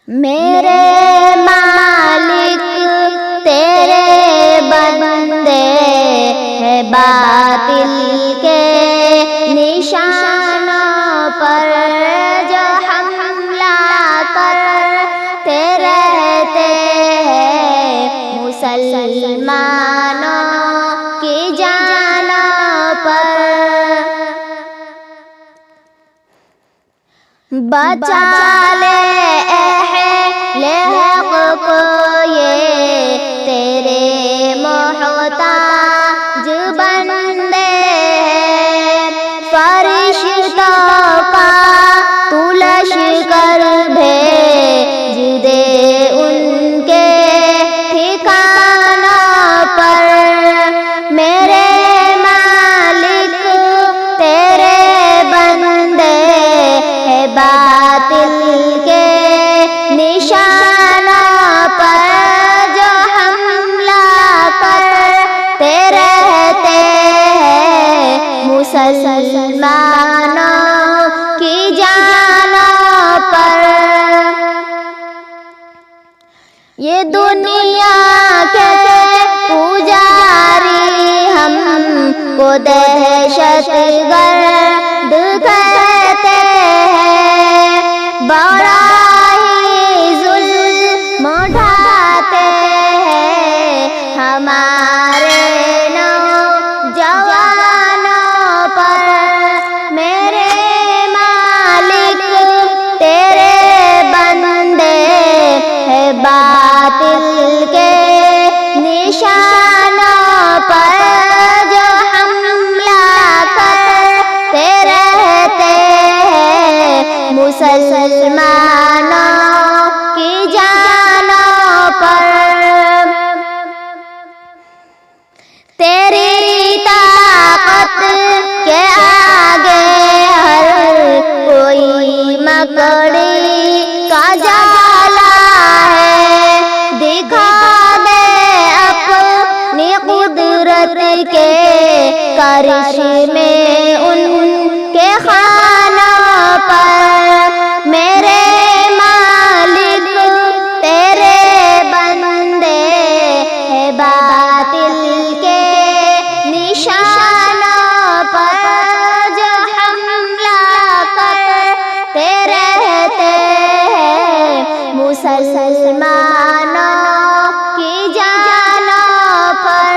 मेरे मालिक तेरे बंदे है बातिल के निशानों पर जो हमला करते रहते हैं मुसलमानों की जानों पर। बचा ले अहले हक को ये तेरे मोहताज बंदे, फरिश्तों का तू लश्कर भेज दे उनके ठिकानों पर। मेरे मालिक तेरे बंदे है बातिल के निशानों पर जो हमला करते रहते हैं मुसलमानों की जानों पर। ये दुनिया के पुजारी हमको दहशतगर्द कहते हैं, बड़ा ही जुल्म ढाते हैं हमारे नौजवानों पर। मेरे मालिक तेरे बंदे है बातिल के निशानों पर जो हमला करते रहते हैं मुसलमानों की जानों पर। तेरी ताकत के आगे हर कोई मकड़ी का जाला है, दिखा दे अपनी कुदरत के करिश्मे उनके खानों पर। मेरे मालिक तेरे बंदे है बातिल के निशानों पर जो हमला करते रहते हैं मुसलमानों की जानों पर।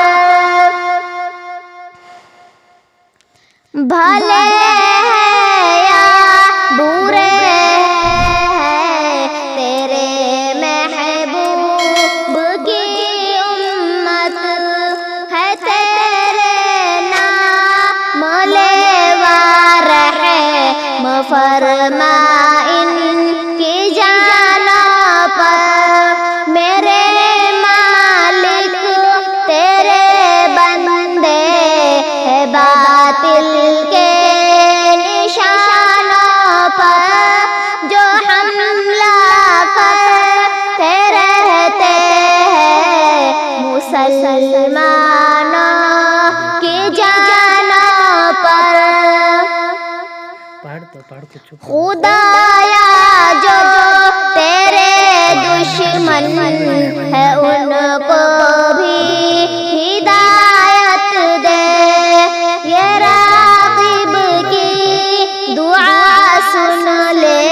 भले हैं या बुरे हैं तेरे महबूब की उम्मत है, तेरे नाम लेवा रहम फरमा इनकी जानों पर। मेरे मालिक तेरे बंदे है बातिल के निशानों पर जो हमला करते रहते हैं मुसलमानों की जानों पर। खुदाया जो तेरे दुश्मन है उनको भी हिदायत दे, ये राग़िब की दुआ सुन ले,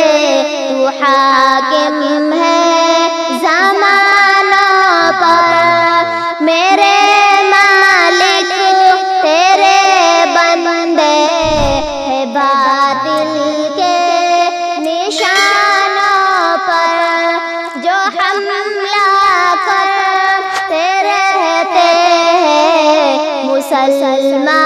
तू हाकिम है ज़मानों पर। मेरे मालिक तेरे बंदे है बातिल के निशानों पर जो हमला करते रहते हैं मुसलमान